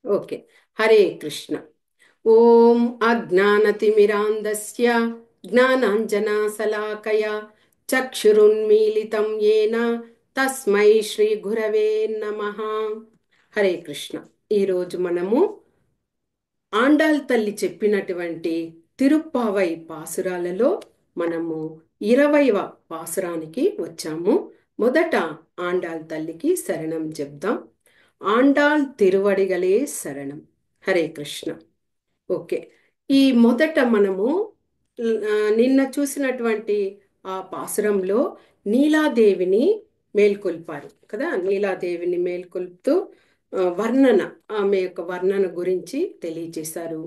Okay. Hare Krishna. ఓం అజ్ఞానతిమిరాంధస్య జ్ఞానాంజనాశలాకయ చక్షురున్మీలితం ఏన తస్మై శ్రీ గురవే నమః. హరే కృష్ణ. ఈరోజు మనము ఆండాల్ తల్లి చెప్పినటువంటి తిరుప్పావై పాసురాలలో మనము 20వ పాసురానికి వచ్చాము. మొదట ఆండాల్ తల్లికి శరణం చెప్దాం. ఆండాల్ తిరువడిగలే శరణం. హరే కృష్ణ. ఓకే. ఈ మొదట మనము నిన్న చూసినటువంటి ఆ పాసురంలో నీలాదేవిని మేల్కొల్పారు కదా. నీలాదేవిని మేల్కొల్పుతూ వర్ణన, ఆమె యొక్క వర్ణన గురించి తెలియజేశారు.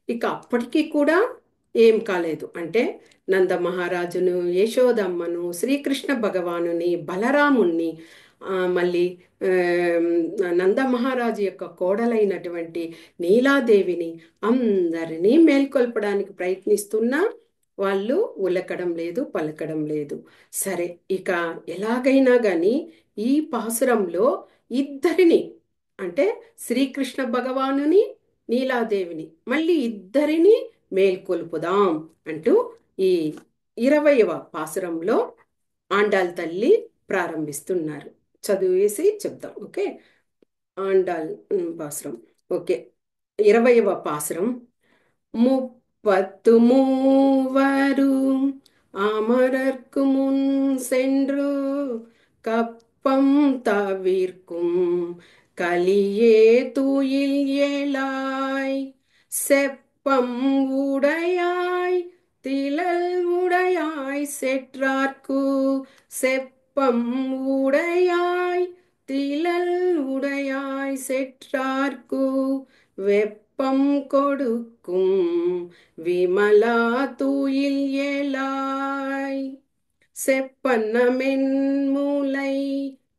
ఇక అప్పటికీ కూడా ఏం కాలేదు అంటే నంద మహారాజును, యశోదమ్మను, శ్రీకృష్ణ భగవానుని, బలరాముణ్ణి, మళ్ళీ నంద మహారాజు యొక్క కోడలైనటువంటి నీలాదేవిని అందరినీ మేల్కొల్పడానికి ప్రయత్నిస్తున్నా వాళ్ళు ఉలకడం లేదు, పలకడం లేదు. సరే, ఇక ఎలాగైనా కానీ ఈ పాసురంలో ఇద్దరిని అంటే శ్రీకృష్ణ భగవానుని, నీలాదేవిని మళ్ళీ ఇద్దరిని మేల్కొల్పుదాం అంటూ ఈ 20వ పాసురంలో ఆండాల్ తల్లి ప్రారంభిస్తున్నారు. చదివేసి చెప్దాం. ఓకే. ఆండాల్ పాసురం. ఓకే. 20వ పాసురం. முப்பத்து மூவரும் அமரர்க்கு முன் சென்று கப்பம் தவிர்க்கும் கலியே தூயில் ஏலாய் செப்பம் உடையாய் திலல் உடையாய் செற்றார்க்கு செப்பம் உடையாய் திலல் உடையாய் செற்றார்க்கு வெப்பம் கொடுக்கும் விமலா தூயில் ஏலாய் செப்பன்ன மென்முலை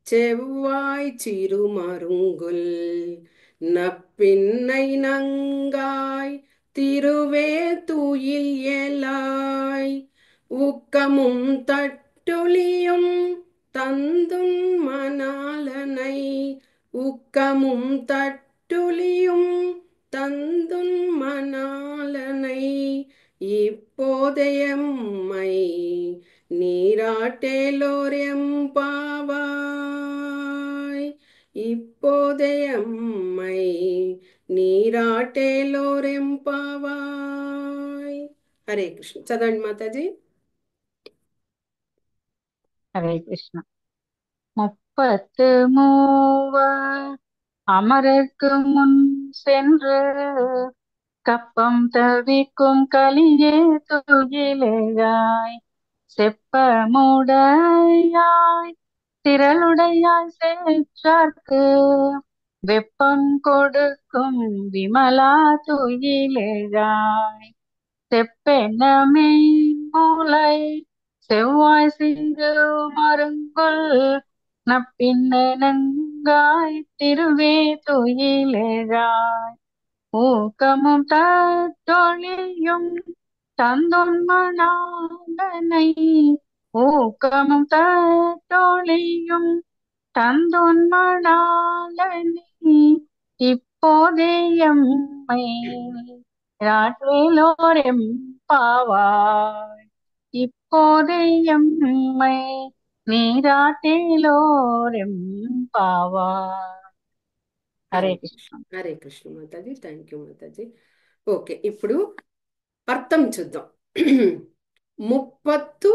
செவ்வாய் சிறுமருங்குல் நப்பின்னை நங்காய் திருவே தூயில் ஏலாய் ஊக்கமும் தட்டொளியும் தந்துன் மணாலனை ஊக்கமும் தட்டுளியும் தந்துன் மணாலனை இப்போதையம்மை நீராட்டேலோரெம்பாவாய் இப்போதையம்மை నీరాటేలోరెంపావాయ్. హరే కృష్ణ. చదవండి మాతాజీ. హరే కృష్ణ. முப்பத்து மூவர் அமரர்க்கு முன் சென்று கப்பம் தவிக்கும் கலியே துயிலேயாய் செப்பமுடையாய் திரளுடையாய் சேற்றார்க்கு வெப்பம் கொடுக்கும் விமலா துயிலேயாய் செப்பெனமே மூளை செவ்வாய் சிறு மருங்குல் நப்பின்னங்காய் திருவே துயிலேயாய் ஊக்கமும் தட்டொழியும் தந்துன்மணாலனை ஊக்கமும் தட்டொழியும் தந்துன்மணாலனை இப்போதையம்மை ராட்டேலோரெம்பாவாய் இப்போதையம்மை నీరాటేలోరెంపావాయ్. Hare Hare Krishna. Krishna. Hare Krishna Mataji. Thank you Mataji. Okay, ఇప్పుడు అర్థం చూద్దాం. ముప్పత్తు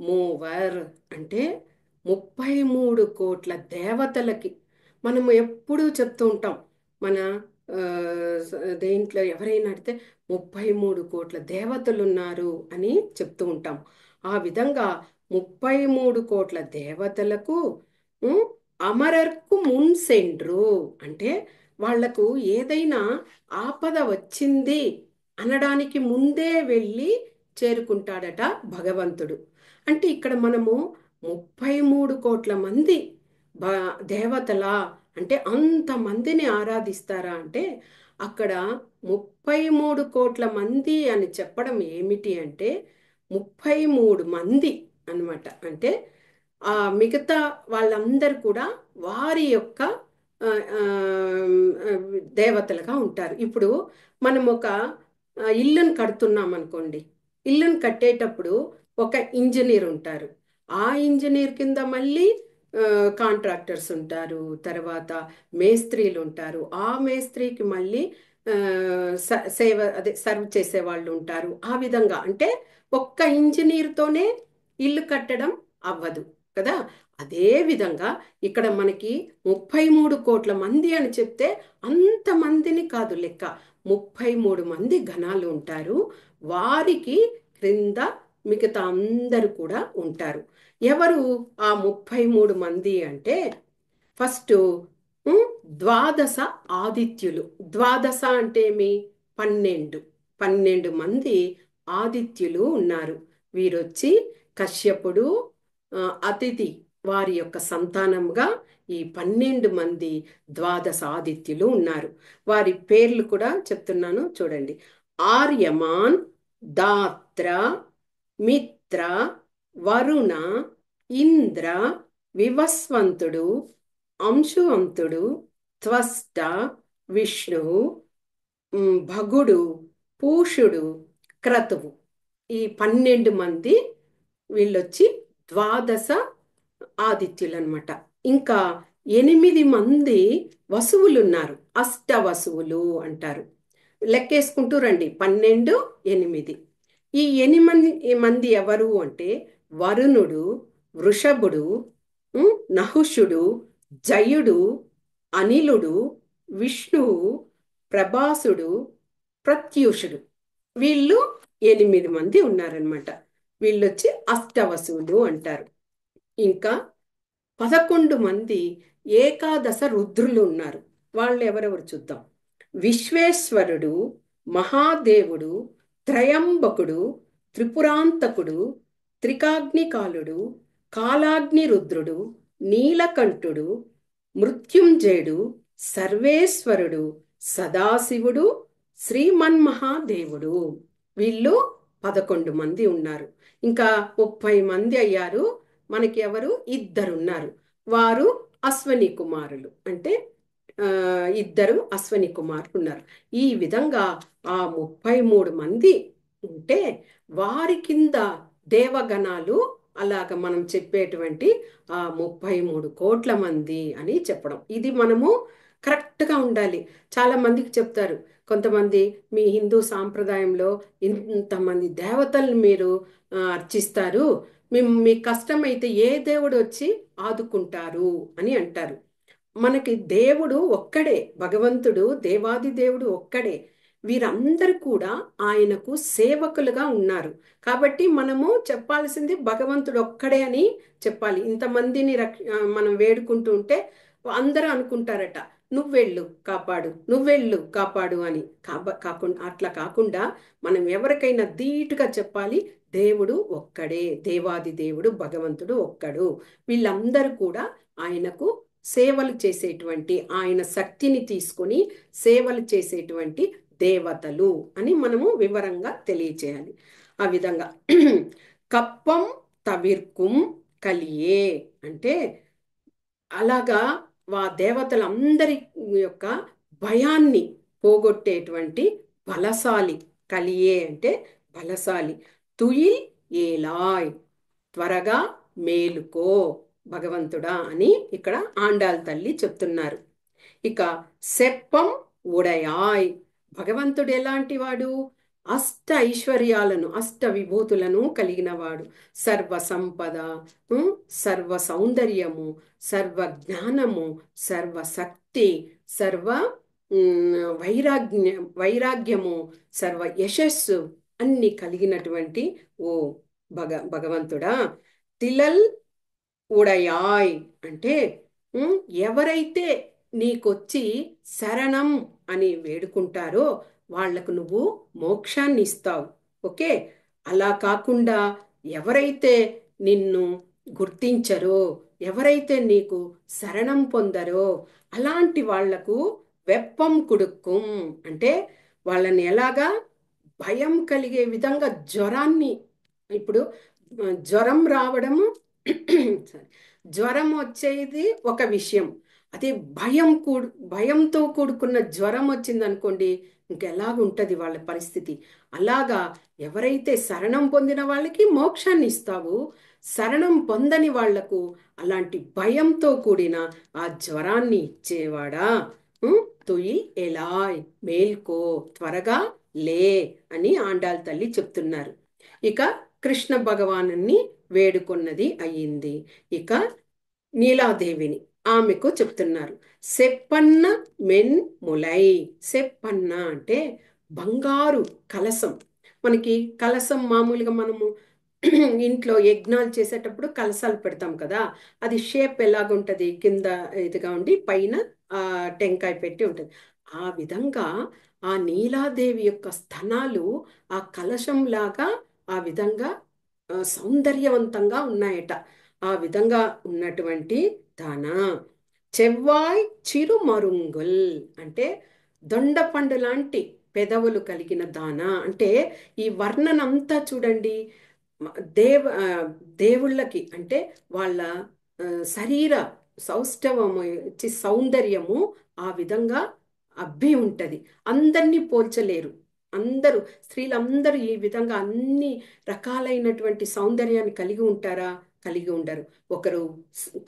మూవర్ అంటే 33 కోట్ల దేవతలకి మనము ఎప్పుడూ చెప్తూ ఉంటాం. మన ఆ, దేంట్లో ఎవరైనా అడిగితే 33 కోట్ల దేవతలు ఉన్నారు అని చెప్తూ ఉంటాం. ఆ విధంగా 33 కోట్ల దేవతలకు ఉమ్, అమరర్కు మున్సెండ్రు అంటే వాళ్లకు ఏదైనా ఆపద వచ్చింది అనడానికి ముందే వెళ్ళి చేరుకుంటాడట భగవంతుడు. అంటే ఇక్కడ మనము 33 కోట్ల మంది దేవతలా అంటే అంతమందిని ఆరాధిస్తారా అంటే అక్కడ 33 కోట్ల మంది అని చెప్పడం ఏమిటి అంటే 33 మంది అన్నమాట. అంటే ఆ మిగతా వాళ్ళందరూ కూడా వారి యొక్క ఆ, ఆ, దేవతలుగా ఉంటారు. ఇప్పుడు మనం ఒక ఇల్లును కడుతున్నాం అనుకోండి. ఇల్లును కట్టేటప్పుడు ఒక ఇంజనీర్ ఉంటారు. ఆ ఇంజనీర్ కింద మళ్ళీ కాంట్రాక్టర్స్ ఉంటారు. తర్వాత మేస్త్రీలు ఉంటారు. ఆ మేస్త్రికి మళ్ళీ ఆ, సేవ అదే సర్వ్ చేసే వాళ్ళు ఉంటారు. ఆ విధంగా అంటే ఒక్క ఇంజనీర్తోనే ఇల్లు కట్టడం అవ్వదు కదా. అదే విధంగా ఇక్కడ మనకి 33 కోట్ల మంది అని చెప్తే అంతమందిని కాదు లెక్క. 33 మంది గణాలు ఉంటారు. వారికి క్రింద మిగతా అందరూ కూడా ఉంటారు. ఎవరు ఆ 33 మంది అంటే ఫస్ట్ ద్వాదశ ఆదిత్యులు. ద్వాదశ అంటే ఏమి? 12. 12 మంది ఆదిత్యులు ఉన్నారు. వీరొచ్చి కశ్యపుడు, అతిథి వారి యొక్క సంతానముగా ఈ 12 మంది ద్వాదశ ఆదిత్యులు ఉన్నారు. వారి పేర్లు కూడా చెప్తున్నాను చూడండి. ఆర్యమాన్, దాత్ర, మిత్ర, వరుణ, ఇంద్ర, వివస్వంతుడు, అంశువంతుడు, త్వష్ట, విష్ణువు, భగుడు, పూషుడు, క్రతువు. ఈ 12 మంది వీళ్ళొచ్చి ద్వాదశ ఆదిత్యులు అనమాట. ఇంకా 8 మంది వసువులు ఉన్నారు. అష్ట వసువులు అంటారు. లెక్కేసుకుంటూ రండి. 12, 8. ఈ 8 మంది ఎవరు అంటే వరుణుడు, వృషభుడు, నహుషుడు, జయుడు, అనిలుడు, విష్ణువు, ప్రభాసుడు, ప్రత్యూషుడు. వీళ్ళు 8 మంది ఉన్నారనమాట. వీళ్ళొచ్చి అష్టవసువులు అంటారు. ఇంకా 11 మంది ఏకాదశ రుద్రులు ఉన్నారు. వాళ్ళు ఎవరెవరు చూద్దాం. విశ్వేశ్వరుడు, మహాదేవుడు, త్రయంబకుడు, త్రిపురాంతకుడు, త్రికాగ్నికాలుడు, కాలాగ్ని రుద్రుడు, నీలకంఠుడు, మృత్యుంజయుడు, సర్వేశ్వరుడు, సదాశివుడు, శ్రీమన్మహాదేవుడు. వీళ్ళు 11 మంది ఉన్నారు. ఇంకా 30 మంది అయ్యారు. మనకి ఎవరు? ఇద్దరున్నారు. వారు అశ్వని కుమారులు. అంటే ఆ, ఇద్దరు అశ్వని కుమారులు ఉన్నారు. ఈ విధంగా ఆ 33 మంది ఉంటే వారి కింద దేవగణాలు అలాగ మనం చెప్పేటువంటి ఆ 33 కోట్ల మంది అని చెప్పడం. ఇది మనము కరెక్ట్గా ఉండాలి. చాలా మందికి చెప్తారు కొంతమంది, మీ హిందూ సాంప్రదాయంలో ఇంతమంది దేవతల్ని మీరు అర్చిస్తారు, మీకు కష్టమైతే ఏ దేవుడు వచ్చి ఆదుకుంటారు అని అంటారు. మనకి దేవుడు ఒక్కడే, భగవంతుడు దేవాది దేవుడు ఒక్కడే. వీరందరూ కూడా ఆయనకు సేవకులుగా ఉన్నారు. కాబట్టి మనము చెప్పాల్సింది భగవంతుడు ఒక్కడే అని చెప్పాలి. ఇంతమందిని మనం వేడుకుంటూ ఉంటే అందరూ అనుకుంటారట, నువ్వెళ్ళు కాపాడు, నువ్వెళ్ళు కాపాడు అని. కాకుండా అట్లా కాకుండా మనం ఎవరికైనా ధీటుగా చెప్పాలి, దేవుడు ఒక్కడే, దేవాది దేవుడు భగవంతుడు ఒక్కడు. వీళ్ళందరూ కూడా ఆయనకు సేవలు చేసేటువంటి, ఆయన శక్తిని తీసుకొని సేవలు చేసేటువంటి దేవతలు అని మనము వివరంగా తెలియచేయాలి. ఆ విధంగా కప్పం తవిర్కుం కలియే అంటే అలాగా దేవతలందరి యొక్క భయాన్ని పోగొట్టేటువంటి బలశాలి. కలియే అంటే బలశాలి. తుయిల్ ఏలాయ్, త్వరగా మేలుకో భగవంతుడా అని ఇక్కడ ఆండాల్ తల్లి చెప్తున్నారు. ఇక సెప్పం ఉడయాయ్, భగవంతుడు ఎలాంటి వాడు? అష్ట ఐశ్వర్యాలను, అష్ట విభూతులను కలిగిన వాడు. సర్వ సంపద, సర్వ సౌందర్యము, సర్వ జ్ఞానము, సర్వ శక్తి, సర్వ వైరాగ్యము, సర్వ యశస్సు అన్ని కలిగినటువంటి ఓ భగవంతుడా. తిలల్ ఉడయాయ్ అంటే ఎవరైతే నీకొచ్చి శరణం అని వేడుకుంటారో వాళ్లకు నువ్వు మోక్షాన్ని ఇస్తావు. ఓకే. అలా కాకుండా ఎవరైతే నిన్ను గుర్తించరో, ఎవరైతే నీకు శరణం పొందరో అలాంటి వాళ్లకు వెప్పం కుడుక్కుం అంటే వాళ్ళని ఎలాగా భయం కలిగే విధంగా జ్వరాన్ని, ఇప్పుడు జ్వరం రావడము జ్వరం వచ్చేది ఒక విషయం, అదే భయంతో కూడుకున్న జ్వరం వచ్చింది అనుకోండి, ఇంకెలాగుంటది వాళ్ళ పరిస్థితి. అలాగా ఎవరైతే శరణం పొందిన వాళ్ళకి మోక్షాన్ని ఇస్తావు, శరణం పొందని వాళ్లకు అలాంటి భయంతో కూడిన ఆ జ్వరాన్ని ఇచ్చేవాడా. తుయిల్ ఎలాయ్, మేల్కో, త్వరగా లే అని ఆండాళ్ తల్లి చెప్తున్నారు. ఇక కృష్ణ భగవానుని వేడుకొన్నది అయ్యింది. ఇక నీలాదేవిని ఆమెకు చెప్తున్నారు. సెప్పన్న మెన్ ములై. సెప్పన్న అంటే బంగారు కలసం. మనకి కలసం మామూలుగా మనము ఇంట్లో యజ్ఞాలు చేసేటప్పుడు కలసాలు పెడతాం కదా, అది షేప్ ఎలాగుంటది, కింద ఇదిగా ఉండి పైన టెంకాయ పెట్టి ఉంటుంది. ఆ విధంగా ఆ నీలాదేవి యొక్క స్థనాలు ఆ కలశం లాగా ఆ విధంగా సౌందర్యవంతంగా ఉన్నాయట. ఆ విధంగా ఉన్నటువంటి దాన. చెవ్వాయ్ చిరుమరుంగుల్ అంటే దొండపండు లాంటి పెదవులు కలిగిన దాన. అంటే ఈ వర్ణనంతా చూడండి, దేవుళ్ళకి అంటే వాళ్ళ శరీర సౌష్ఠవము సౌందర్యము ఆ విధంగా అబ్బి ఉంటది. అందరినీ పోల్చలేరు. అందరూ స్త్రీలందరూ ఈ విధంగా అన్ని రకాలైనటువంటి సౌందర్యాన్ని కలిగి ఉంటారా? కలిగి ఉండరు. ఒకరు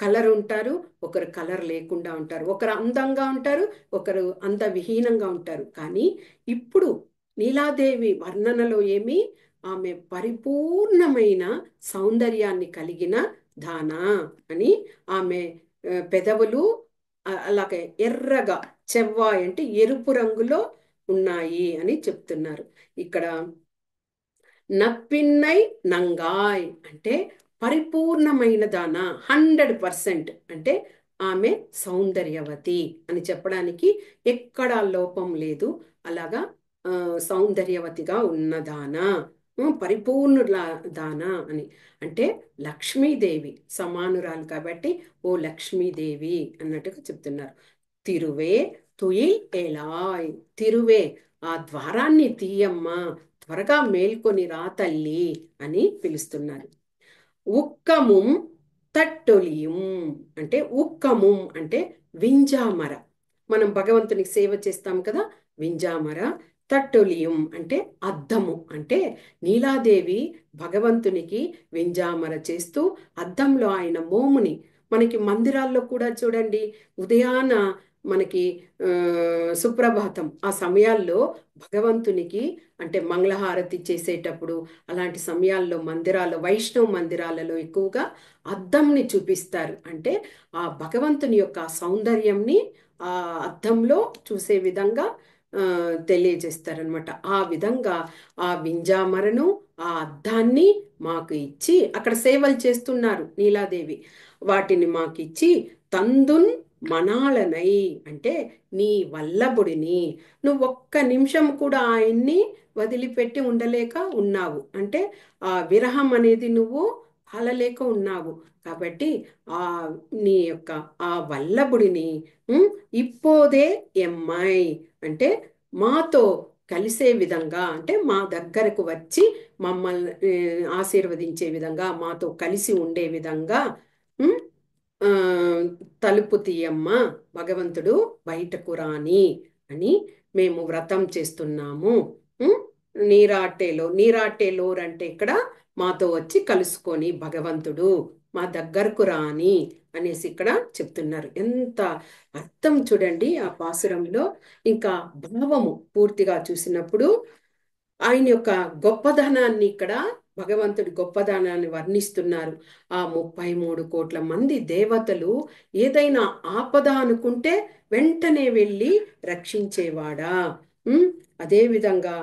కలర్ ఉంటారు, ఒకరు కలర్ లేకుండా ఉంటారు, ఒకరు అందంగా ఉంటారు, ఒకరు అందవిహీనంగా ఉంటారు. కానీ ఇప్పుడు నీలాదేవి వర్ణనలో ఏమి, ఆమె పరిపూర్ణమైన సౌందర్యాన్ని కలిగిన దాన అని. ఆమె పెదవులు అలాగే ఎర్రగా, చెవ్వాయ్ అంటే ఎరుపు రంగులో ఉన్నాయి అని చెప్తున్నారు. ఇక్కడ నప్పిన్నై నంగాయ్ అంటే పరిపూర్ణమైన దాన, 100%. అంటే ఆమె సౌందర్యవతి అని చెప్పడానికి ఎక్కడా లోపం లేదు. అలాగా సౌందర్యవతిగా ఉన్నదాన, పరిపూర్ణుల దాన అని. అంటే లక్ష్మీదేవి సమానురాలు కాబట్టి ఓ లక్ష్మీదేవి అన్నట్టుగా చెప్తున్నారు. తిరువే తుయిల్ ఎలాయ్. తిరువే ఆ ద్వారాన్ని తీయమ్మా, త్వరగా మేల్కొని రా తల్లి అని పిలుస్తున్నారు. ఉక్కముం తట్టొలియం అంటే ఉక్కముం అంటే వింజామర. మనం భగవంతునికి సేవ చేస్తాం కదా, వింజామర. తట్టొలియం అంటే అద్దము. అంటే నీలాదేవి భగవంతునికి వింజామర చేస్తూ అద్దంలో ఆయన మోముని, మనకి మందిరాల్లో కూడా చూడండి, ఉదయాన మనకి సుప్రభాతం ఆ సమయాల్లో భగవంతునికి అంటే మంగళహారతి చేసేటప్పుడు అలాంటి సమయాల్లో మందిరాల్లో, వైష్ణవ మందిరాలలో ఎక్కువగా అద్దంని చూపిస్తారు. అంటే ఆ భగవంతుని యొక్క సౌందర్యంని ఆ అద్దంలో చూసే విధంగా తెలియజేస్తారనమాట. ఆ విధంగా ఆ వింజామరను, ఆ అద్దాన్ని మాకు ఇచ్చి అక్కడ సేవలు చేస్తున్నారు నీలాదేవి. వాటిని మాకు ఇచ్చి తందున్ మనాలనై అంటే నీ వల్లభుడిని, నువ్వు ఒక్క నిమిషం కూడా ఆయన్ని వదిలిపెట్టి ఉండలేక ఉన్నావు. అంటే ఆ విరహం అనేది నువ్వు అలలేక ఉన్నావు. కాబట్టి ఆ నీ యొక్క ఆ వల్లభుడిని ఇప్పోదే ఎమ్మాయి అంటే మాతో కలిసే విధంగా, అంటే మా దగ్గరకు వచ్చి మమ్మల్ని ఆశీర్వదించే విధంగా, మాతో కలిసి ఉండే విధంగా ఆ, తలుపు తీయమ్మ, భగవంతుడు బయటకు రాని అని మేము వ్రతం చేస్తున్నాము. ఉం? నీరాటేలోర్ అంటే ఇక్కడ మాతో వచ్చి కలుసుకొని భగవంతుడు మా దగ్గరకు రాని అనేసి ఇక్కడ చెప్తున్నారు. ఎంత అర్థం చూడండి ఆ పాసురంలో. ఇంకా భావము పూర్తిగా చూసినప్పుడు ఆయన యొక్క గొప్పదనాన్ని, ఇక్కడ భగవంతుడి గొప్పదనాన్ని వర్ణిస్తున్నారు. ఆ 33 కోట్ల మంది దేవతలు ఏదైనా ఆపద అనుకుంటే వెంటనే వెళ్ళి రక్షించేవాడా. ఉం? అదేవిధంగా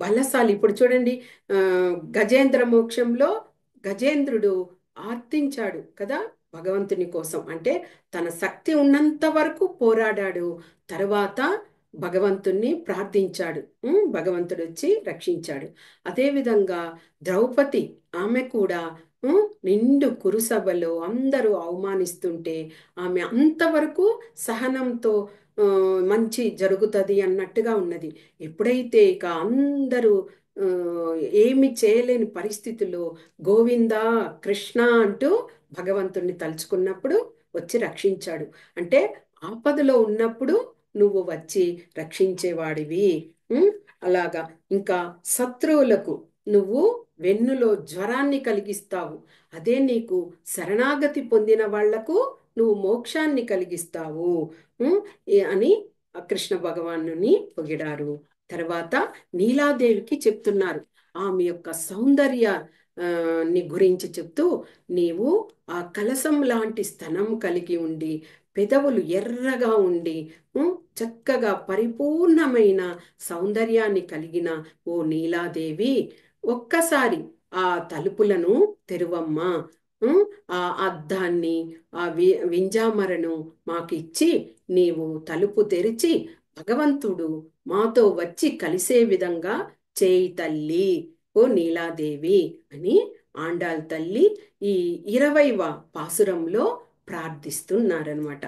బలశాలి. ఇప్పుడు చూడండి, ఆ గజేంద్ర మోక్షంలో గజేంద్రుడు ఆర్తించాడు కదా భగవంతుని కోసం. అంటే తన శక్తి ఉన్నంత వరకు పోరాడాడు. తర్వాత భగవంతుణ్ణి ప్రార్థించాడు. భగవంతుడు వచ్చి రక్షించాడు. అదేవిధంగా ద్రౌపది, ఆమె కూడా నిండు కురుసభలో అందరూ అవమానిస్తుంటే ఆమె అంతవరకు సహనంతో మంచి జరుగుతుంది అన్నట్టుగా ఉన్నది. ఎప్పుడైతే ఇక అందరూ ఆ, ఏమి చేయలేని పరిస్థితుల్లో గోవిందా కృష్ణ అంటూ భగవంతుణ్ణి తలుచుకున్నప్పుడు వచ్చి రక్షించాడు. అంటే ఆపదలో ఉన్నప్పుడు నువ్వు వచ్చి రక్షించేవాడివి. ఉం? అలాగా ఇంకా శత్రువులకు నువ్వు వెన్నులో జ్వరాన్ని కలిగిస్తావు. అదే నీకు శరణాగతి పొందిన వాళ్లకు నువ్వు మోక్షాన్ని కలిగిస్తావు. ఉం? అని కృష్ణ భగవానుని పొగిడారు. తర్వాత నీలాదేవికి చెప్తున్నారు ఆమె యొక్క సౌందర్య ని గురించి చెప్తూ, నీవు ఆ కలసం లాంటి స్తనం కలిగి ఉండి పెదవులు ఎర్రగా ఉండి ఉం, చక్కగా పరిపూర్ణమైన సౌందర్యాన్ని కలిగిన ఓ నీలాదేవి, ఒక్కసారి ఆ తలుపులను తెరువమ్మా. ఉం, ఆ అద్దాన్ని ఆ వింజామరను మాకిచ్చి నీవు తలుపు తెరిచి భగవంతుడు మాతో వచ్చి కలిసే విధంగా చేయి తల్లి ఓ నీలాదేవి అని ఆండాల్ తల్లి ఈ 20వ పాసురంలో ప్రార్థిస్తున్నారనమాట.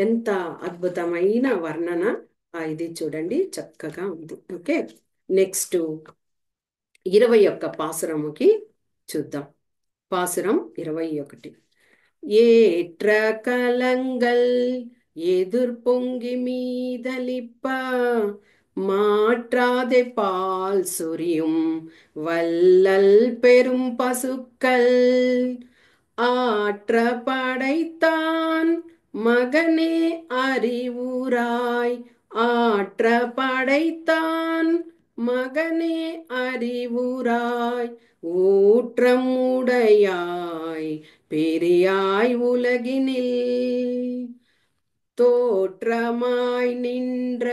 ఎంత అద్భుతమైన వర్ణన ఇది చూడండి, చక్కగా ఉంది. ఓకే, నెక్స్ట్ 21 పాసురముకి చూద్దాం. పాసురం 21. ஏற்ற கலங்கள் எதிர் பொங்கி மீதலிப்ப மாற்றாதே பால் சொரியும் வல்லல் பெரும் பசுக்கள் ஆற்ற படைத்தான் மகனே அறிவுராய் ஆற்ற படைத்தான் மகனே அறிவுராய் ஊற்றமுடையாய் பெரியாய் உலகினில் தோற்றமாய் நின்ற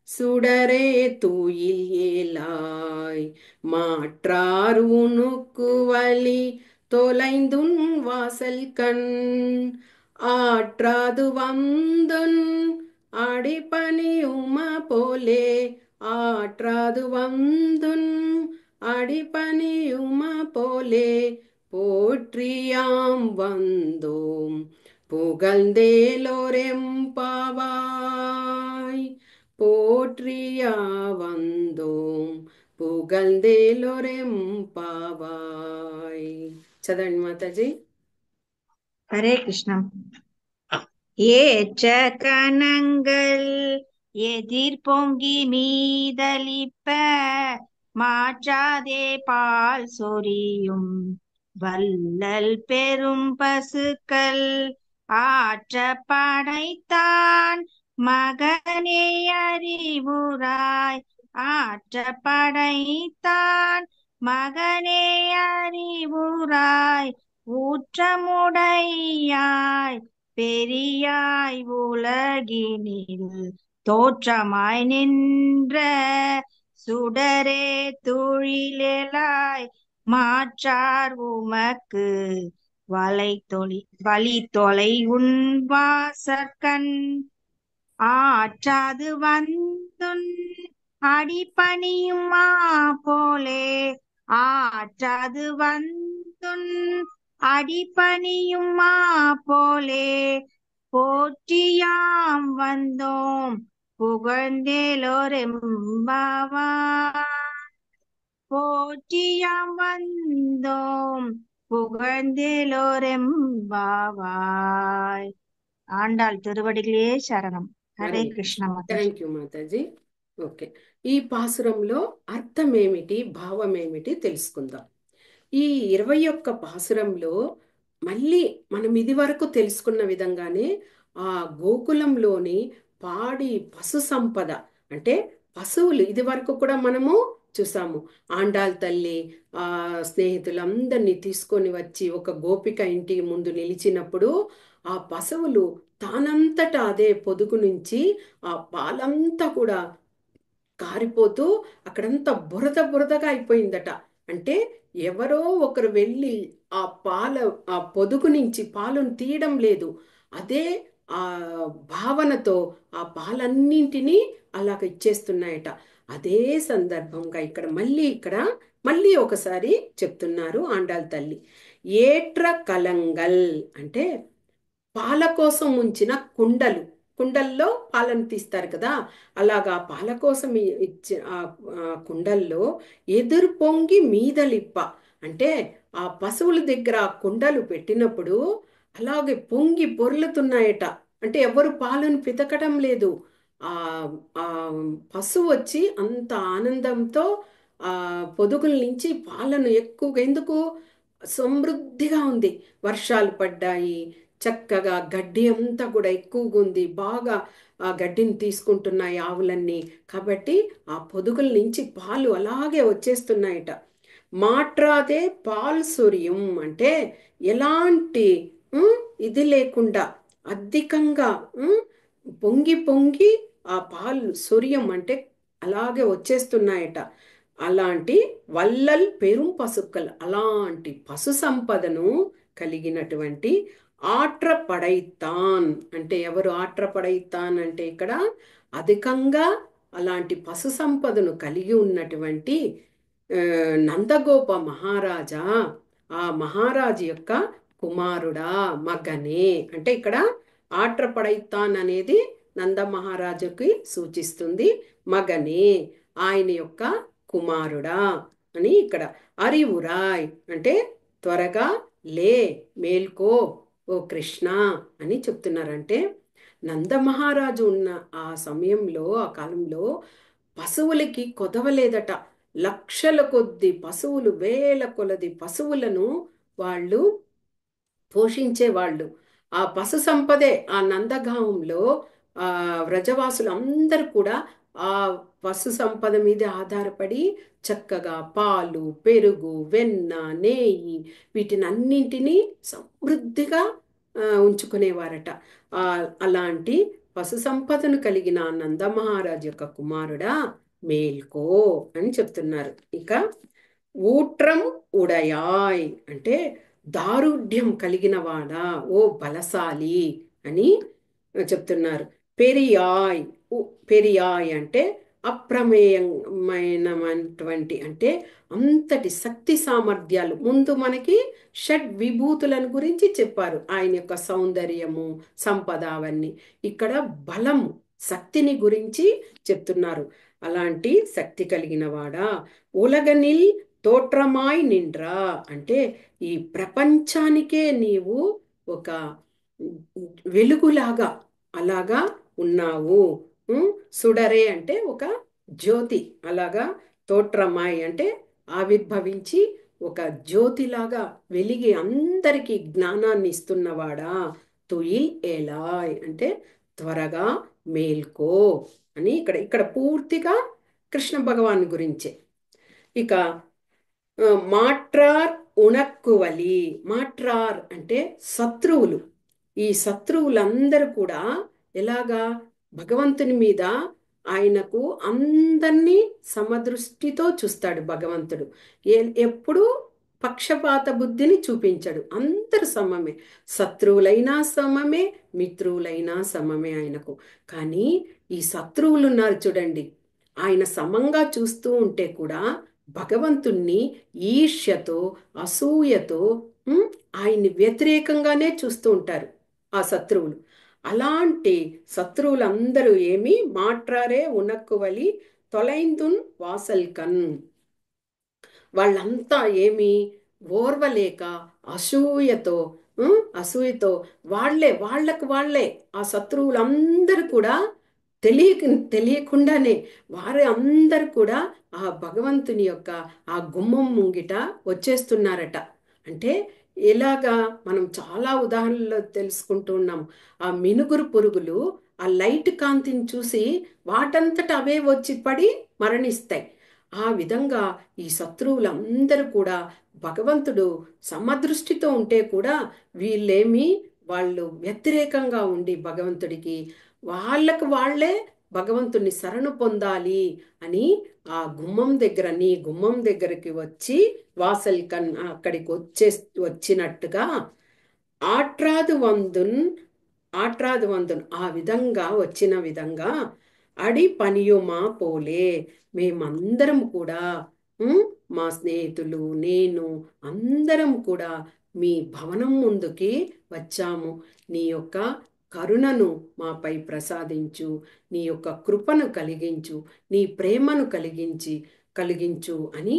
சுடரே தூயில் ஏலாய் மாற்றார் உனக்கு வழி தொலைந்துன் வாசல் கண் ஆற்றாது வந்துன் அடிபணியும போலே ஆற்றாது வந்துன் அடிபணியும போலே போற்றியாம் வந்தோம் புகழ்ந்தேலோரெம்பாவாய் போற்றியா வந்தோம் పుగల్దేలోరెంపావాయ్. చదవండి మాతాజీ. హరే కృష్ణ. ஏற்ற கணங்கள் எதிர் பொங்கி மீதலிப்ப மாற்றாதே பால் சொரியும் வல்லல் பெரும் பசுக்கள் ஆற்ற படைத்தான் மகனே அறிவுராய் ஆற்ற படைத்தான் மகனே அறிவுராய் ஊற்றமுடையாய் பெரியாய் உலகினில் தோற்றமாய் நின்ற சுடரே துழிலாய் மாற்றார் உமக்கு வழி தொலை உன் வாசற்கண் ஆற்றாது வந்துன் அடிபணியுமா போலே ஆற்றாது வந்துன் அடிபணியுமா போலே போற்றியாம் வந்தோம் புகழ்ந்தேலோரெம்பாவாய் போற்றியாம் வந்தோம் புகழ்ந்தேலோரெம்பாவாய். ஆண்டாள் திருவடிகளே சரணம். Hare Krishna Mataji. Thank you Mataji. Okay, ఈ పాసురంలో అర్థం ఏమిటి, భావం ఏమిటి తెలుసుకుందాం. ఈ 21 పాసురంలో మళ్ళీ మనం ఇది వరకు తెలుసుకున్న విధంగానే ఆ గోకులంలోని పాడి పశు సంపద, అంటే పశువులు ఇది వరకు కూడా మనము చూసాము. ఆండాల్ తల్లి ఆ స్నేహితులందరినీ తీసుకొని వచ్చి ఒక గోపిక ఇంటి ముందు నిలిచినప్పుడు ఆ పశువులు తానంతటా అదే పొదుగు నుంచి ఆ పాలంతా కూడా కారిపోతూ అక్కడంతా బురద బురదగా అయిపోయిందట. అంటే ఎవరో ఒకరు వెళ్ళి ఆ ఆ పొదుగు నుంచి పాలను తీయడం లేదు. అదే ఆ భావనతో ఆ పాలన్నింటినీ అలాగ ఇచ్చేస్తున్నాయట. అదే సందర్భంగా ఇక్కడ మళ్ళీ ఒకసారి చెప్తున్నారు ఆండాల్ తల్లి. ఏట్ర కలంగల్ అంటే పాల కోసం ఉంచిన కుండల్లో పాలను తీస్తారు కదా, అలాగా పాల కోసం ఇచ్చిన ఆ కుండల్లో ఎదురు పొంగి మీదలిప్ప అంటే ఆ పశువుల దగ్గర ఆ కుండలు పెట్టినప్పుడు అలాగే పొంగి పొర్లుతున్నాయట. అంటే ఎవరు పాలను పితకడం లేదు. ఆ ఆ పశువు వచ్చి అంత ఆనందంతో ఆ పొదుగుల నుంచి పాలను ఎక్కువగా, ఎందుకు సమృద్ధిగా ఉంది. వర్షాలు పడ్డాయి, చక్కగా గడ్డి అంతా కూడా ఎక్కువగా ఉంది, బాగా ఆ గడ్డిని తీసుకుంటున్నాయి ఆవులన్నీ. కాబట్టి ఆ పొదుగుల నుంచి పాలు అలాగే వచ్చేస్తున్నాయట. మాట్రాదే పాల్ సూర్యం అంటే ఎలాంటి ఇది లేకుండా అధికంగా పొంగి పొంగి ఆ పాలు సూర్యం అంటే అలాగే వచ్చేస్తున్నాయట. అలాంటి వల్లల్ పెరుం పశుక్కల్, అలాంటి పశు సంపదను కలిగినటువంటి ఆట్ర పడైతాన్. అంటే ఎవరు ఆట్ర పడైతాన్ అంటే ఇక్కడ అధికంగా అలాంటి పశు సంపదను కలిగి ఉన్నటువంటి ఆ, నందగోప మహారాజా, ఆ మహారాజు యొక్క కుమారుడా, మగనే. అంటే ఇక్కడ ఆట్రపడైతాన్ అనేది నంద మహారాజుకి సూచిస్తుంది. మగనే, ఆయన యొక్క కుమారుడా అని ఇక్కడ. అరివురాయ్ అంటే త్వరగా లే, మేల్కో ఓ కృష్ణ అని చెప్తున్నారంటే, నందమహారాజు ఉన్న ఆ సమయంలో, ఆ కాలంలో పశువులకి కొదవలేదట. లక్షల కొద్ది పశువులు, వేల కొలది పశువులను వాళ్ళు పోషించేవాళ్ళు. ఆ పశు సంపదే ఆ నందగామంలో ఆ వ్రజవాసులు అందరూ కూడా ఆ పశు సంపద మీద ఆధారపడి చక్కగా పాలు, పెరుగు, వెన్న, నెయ్యి వీటినన్నింటినీ సమృద్ధిగా ఉంచుకునేవారట. ఆ అలాంటి పశు సంపదను కలిగిన నందమహారాజు యొక్క కుమారుడా, మేల్కో అని చెప్తున్నారు. ఇక ఊట్రం ఉడయాయ్ అంటే దారుఢ్యం కలిగిన వాడా, ఓ బలశాలి అని చెప్తున్నారు. పెరియాయ్, పెరియాయ్ అంటే అప్రమేయమైనటువంటి, అంటే అంతటి శక్తి సామర్థ్యాలు. ముందు మనకి షడ్ విభూతులను గురించి చెప్పారు, ఆయన యొక్క సౌందర్యము, సంపద అవన్నీ. ఇక్కడ బలము, శక్తిని గురించి చెప్తున్నారు. అలాంటి శక్తి కలిగిన వాడా, ఉలగనిల్ తోట్రమాయ్ నిండ్రా అంటే ఈ ప్రపంచానికే నీవు ఒక వెలుగులాగా అలాగా ఉన్నావు. ఉమ్, సుడరే అంటే ఒక జ్యోతి, అలాగా తోట్రమాయ్ అంటే ఆవిర్భవించి ఒక జ్యోతిలాగా వెలిగి అందరికీ జ్ఞానాన్ని ఇస్తున్నవాడా. తుయిల్ ఏలాయ్ అంటే త్వరగా మేల్కో అని ఇక్కడ ఇక్కడ పూర్తిగా కృష్ణ భగవాన్ గురించే. ఇక మాట్రార్ ఉణక్కువలి, మాట్రార్ అంటే శత్రువులు. ఈ శత్రువులందరూ కూడా ఎలాగా భగవంతుని మీద, ఆయనకు అందరినీ సమదృష్టితో చూస్తాడు భగవంతుడు. ఎప్పుడూ పక్షపాత బుద్ధిని చూపించడు, అందరు సమమే. శత్రువులైనా సమమే, మిత్రువులైనా సమమే ఆయనకు. కానీ ఈ శత్రువులు ఉన్నారు చూడండి, ఆయన సమంగా చూస్తూ ఉంటే కూడా భగవంతుణ్ణి ఈర్ష్యతో, అసూయతో ఆయన్ని వ్యతిరేకంగానే చూస్తూ ఉంటారు ఆ శత్రువులు. అలాంటి శత్రువులందరూ ఏమి మాట్రారే ఉనక్కువలి తొలైందున్ వాసల్కన్, వాళ్ళంతా ఏమి ఓర్వలేక అసూయతో, అసూయతో వాళ్ళకు వాళ్ళే ఆ శత్రువులందరూ కూడా తెలియక తెలియకుండానే వారు అందరు కూడా ఆ భగవంతుని యొక్క ఆ గుమ్మం ముంగిట వచ్చేస్తున్నారట. అంటే ఇలాగా మనం చాలా ఉదాహరణలు తెలుసుకుంటూ ఉన్నాం. ఆ మినుగురు పురుగులు ఆ లైట్ కాంతిని చూసి వాటంతట అవే వచ్చి పడి మరణిస్తాయి. ఆ విధంగా ఈ శత్రువులందరూ కూడా భగవంతుడు సమదృష్టితో ఉంటే కూడా వీళ్ళేమి, వాళ్ళు వ్యతిరేకంగా ఉండి భగవంతుడికి వాళ్ళకు వాళ్ళే భగవంతుని శరణు పొందాలి అని ఆ గుమ్మం దగ్గర, నీ గుమ్మం దగ్గరికి వచ్చి వాసల్ కన్ అక్కడికి వచ్చినట్టుగా ఆట్రాదు వందున్, ఆట్రాదు వందున్ ఆ విధంగా వచ్చిన విధంగా అడి పనియుమా పోలే, మేమందరం కూడా మా స్నేహితులు, నేను అందరం కూడా మీ భవనం ముందుకి వచ్చాము. నీ యొక్క కరుణను మాపై ప్రసాదించు, నీ యొక్క కృపను కలిగించు, నీ ప్రేమను కలిగించు అని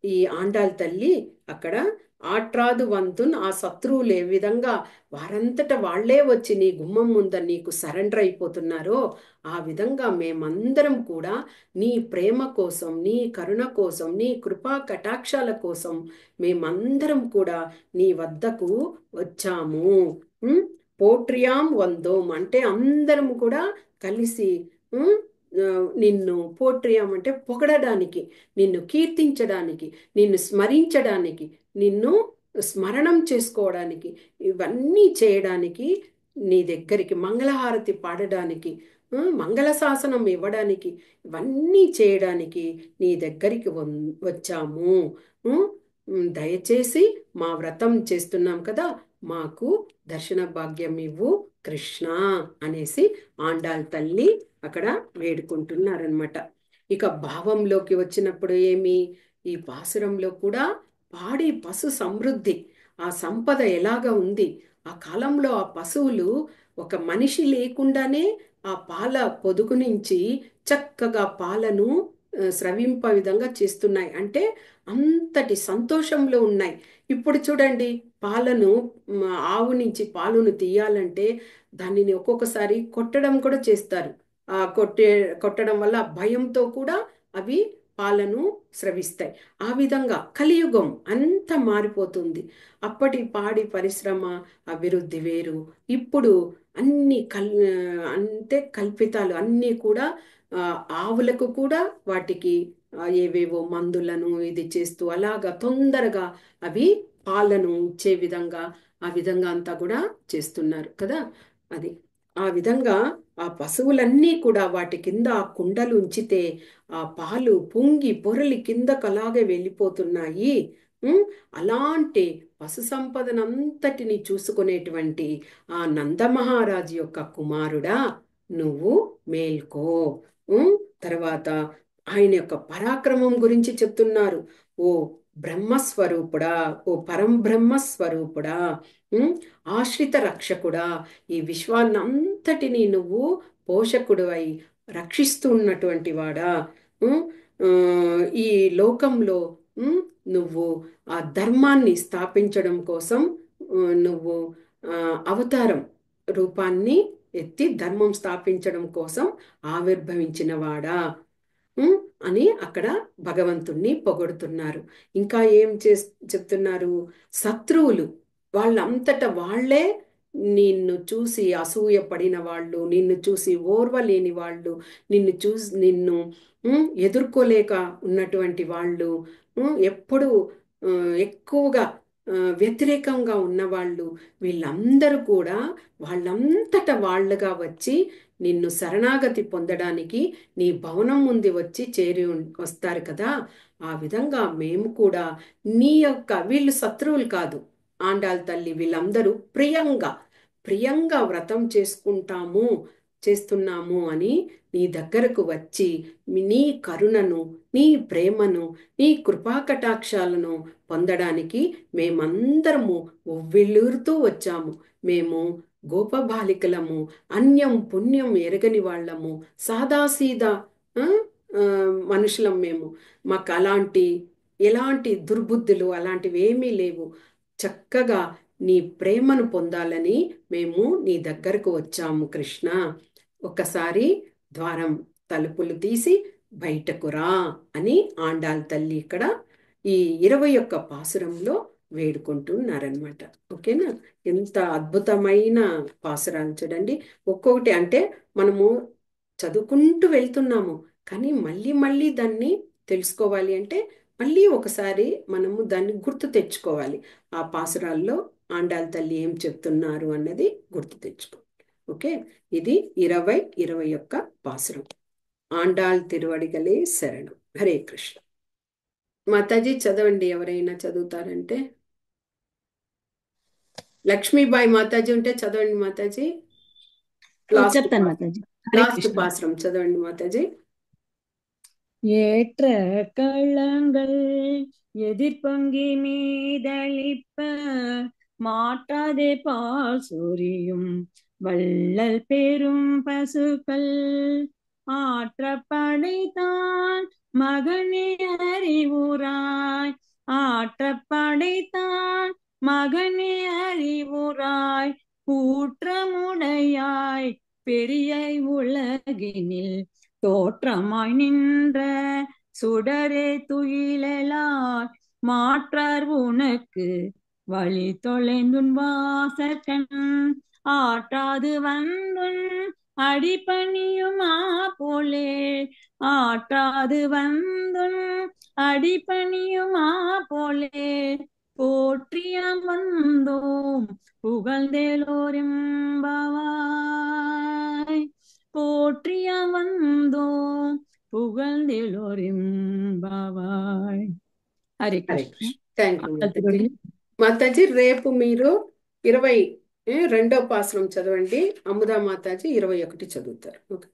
ఈ ఆండాళ్ తల్లి అక్కడ ఆట్రాదు వంతున్, ఆ శత్రువులు ఏ విధంగా వారంతట వాళ్లే వచ్చి నీ గుమ్మం ముందర నీకు సరెండర్ అయిపోతున్నారో, ఆ విధంగా మేమందరం కూడా నీ ప్రేమ కోసం, నీ కరుణ కోసం, నీ కృపా కటాక్షాల కోసం మేమందరం కూడా నీ వద్దకు వచ్చాము. ఉమ్, పోట్రియాం వందోం అంటే అందరం కూడా కలిసి ఉమ్, ఆ, నిన్ను పోట్రియాం అంటే పొగడడానికి, నిన్ను కీర్తించడానికి, నిన్ను స్మరించడానికి, నిన్ను స్మరణం చేసుకోవడానికి, ఇవన్నీ చేయడానికి, నీ దగ్గరికి మంగళహారతి పాడడానికి, మంగళశాసనం ఇవ్వడానికి, ఇవన్నీ చేయడానికి నీ దగ్గరికి వచ్చాము. ఉమ్, దయచేసి మా వ్రతం చేస్తున్నాం కదా, మాకు దర్శన భాగ్యం ఇవ్వు కృష్ణ అనేసి ఆండాల్ తల్లి అక్కడ వేడుకుంటున్నారనమాట. ఇక భావంలోకి వచ్చినప్పుడు ఏమి, ఈ పాసురంలో కూడా పాడి పశు సమృద్ధి, ఆ సంపద ఎలాగ ఉంది, ఆ కాలంలో ఆ పశువులు ఒక మనిషి లేకుండానే ఆ పాల పొదుగు నుంచి చక్కగా పాలను స్రవింప విధంగా చేస్తున్నాయి. అంటే అంతటి సంతోషంలో ఉన్నాయి. ఇప్పుడు చూడండి, పాలను ఆవు నుంచి పాలును తీయాలంటే దానిని ఒక్కొక్కసారి కొట్టడం కూడా చేస్తారు. ఆ కొట్టడం వల్ల భయంతో కూడా అవి పాలను స్రవిస్తాయి. ఆ విధంగా కలియుగం అంత మారిపోతుంది. అప్పటి పాడి పరిశ్రమ అభివృద్ధి వేరు, ఇప్పుడు అన్ని అంటే కల్పితాలు అన్నీ కూడా ఆవులకు కూడా వాటికి ఏవేవో మందులను ఇది చేస్తూ అలాగా తొందరగా అవి పాలను ఇచ్చే విధంగా ఆ విధంగా అంతా కూడా చేస్తున్నారు కదా. అది ఆ విధంగా ఆ పశువులన్నీ కూడా వాటి కింద ఆ కుండలు ఉంచితే ఆ పాలు పొంగి పొరలి కిందకు అలాగే వెళ్ళిపోతున్నాయి. ఉమ్, అలాంటి పశు సంపదనంతటిని చూసుకునేటువంటి ఆ నందమహారాజు యొక్క కుమారుడా, నువ్వు మేల్కో. ఉమ్, తర్వాత ఆయన యొక్క పరాక్రమం గురించి చెప్తున్నారు. ఓ బ్రహ్మస్వరూపుడా, ఓ పరంబ్రహ్మస్వరూపుడా, ఆశ్రిత రక్షకుడా, ఈ విశ్వాన్నంతటినీ నువ్వు పోషకుడు అయి రక్షిస్తున్నటువంటి వాడా, ఉమ్, ఆ, ఈ లోకంలో నువ్వు ఆ ధర్మాన్ని స్థాపించడం కోసం నువ్వు ఆ, అవతారం రూపాన్ని ఎత్తి ధర్మం స్థాపించడం కోసం ఆవిర్భవించిన వాడా ఉమ్, అని అక్కడ భగవంతుణ్ణి పొగడుతున్నారు. ఇంకా ఏం చెప్తున్నారు, శత్రువులు వాళ్ళంతట వాళ్ళే నిన్ను చూసి అసూయ పడిన వాళ్ళు, నిన్ను చూసి ఓర్వలేని వాళ్ళు, నిన్ను ఎదుర్కోలేక ఉన్నటువంటి వాళ్ళు, ఎప్పుడు ఎక్కువగా వ్యతిరేకంగా ఉన్నవాళ్ళు, వీళ్ళందరూ కూడా వాళ్ళంతట వాళ్ళుగా వచ్చి నిన్ను శరణాగతి పొందడానికి నీ భవనం ముందు వచ్చి వస్తారు కదా. ఆ విధంగా మేము కూడా నీ యొక్క, వీళ్ళు శత్రువులు కాదు ఆండాల్ తల్లి, వీళ్ళందరూ ప్రియంగా ప్రియంగా వ్రతం చేస్తున్నాము అని నీ దగ్గరకు వచ్చి నీ కరుణను, నీ ప్రేమను, నీ కృపాకటాక్షాలను పొందడానికి మేమందరము ఉవ్విళ్ళూరుతూ వచ్చాము. మేము గోపబాలికలము, అన్యం పుణ్యం ఎరగని వాళ్ళము, సాదాసీదా ఆ, ఆ, మనుషులం మేము. మాకు ఎలాంటి దుర్బుద్ధులు అలాంటివి ఏమీ లేవు. చక్కగా నీ ప్రేమను పొందాలని మేము నీ దగ్గరకు వచ్చాము కృష్ణ. ఒకసారి ద్వారం తలుపులు తీసి బయటకు రా అని ఆండాల్ తల్లి ఇక్కడ ఈ 21 పాసురంలో వేడుకుంటున్నారనమాట. ఓకేనా, ఎంత అద్భుతమైన పాసురాలు చూడండి. ఒక్కొక్కటి అంటే మనము చదువుకుంటూ వెళ్తున్నాము, కానీ మళ్ళీ మళ్ళీ దాన్ని తెలుసుకోవాలి అంటే మళ్ళీ ఒకసారి మనము దాన్ని గుర్తు తెచ్చుకోవాలి. ఆ పాసురాల్లో ఆండాల్ తల్లి ఏం చెప్తున్నారు అన్నది గుర్తు తెచ్చుకో. ఓకే, ఇది 21 పాసురం. ఆండాళ్ తిరువడిగలే శరణం. హరే కృష్ణ. మాతాజీ చదవండి, ఎవరైనా చదువుతారంటే. లక్ష్మీబాయి మాతాజీ ఉంటే చదవండి మాతాజీ. చెప్తాను మాతాజీ. హరే లాస్ట్ కృష్ణ. పాసురం చదవండి మాతాజీ. ஏற்ற கள்ளங்கள் எதிர்பொங்கி மீதளிப்ப மாற்றாதே பால் சொரியும் வள்ளல் பெரும் பசுக்கள் ஆற்ற படைத்தான் மகனே அறிவுராய் ஆற்றப்படைத்தான் மகனே அறிவுராய் கூற்றமுடையாய் பெரிய உலகினில் தோற்றமாய் நின்ற சுடரே துயிலெலாய் மாற்றார் உனக்கு வழி தொலைந்துன் வாசற்கண் ஆற்றாது வந்துன் அடிபணியுமா போலே ஆற்றாது வந்துன் அடிபணியுமா போலே போற்றியம் வந்தோம் புகழ்ந்தேலோரிம்பாவாய் போற்றியம் வந்தோம் పుగల్దెలోరింబావాయ్. హరే హరే కృష్ణ. కృష్ణ. Thank you Mataji. తిరువడిగలు. మాతాజీ రేపు మీరు 22వ పాసురం చదవండి. అముదా మాతాజీ 21 చదువుతారు. ఓకే.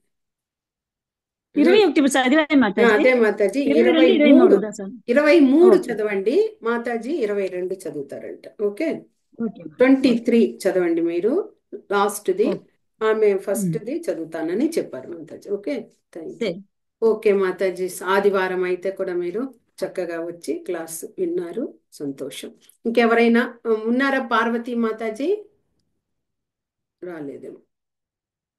21 చదివాయి మాతాజీ. అదే మాతాజీ 22, 23 23 ఓకే. చదవండి. మాతాజీ 22 చదువుతారంట. ఓకే. ఓకే. 23 చదవండి మీరు. లాస్ట్ది ఓకే. ఆమె ఫస్ట్ది చదువుతానని చెప్పారు మాతాజీ. ఓకే. Thank you. సరే. ఓకే మాతాజీ. ఆదివారం అయితే కూడా మీరు చక్కగా వచ్చి క్లాస్ విన్నారు. సంతోషం. ఇంకెవరైనా ఉన్నారా? పార్వతీ మాతాజీ రాలేదేమో.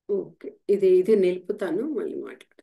ఓకే. ఇది నిలుపుతాను, మళ్ళీ మాట్లాడు.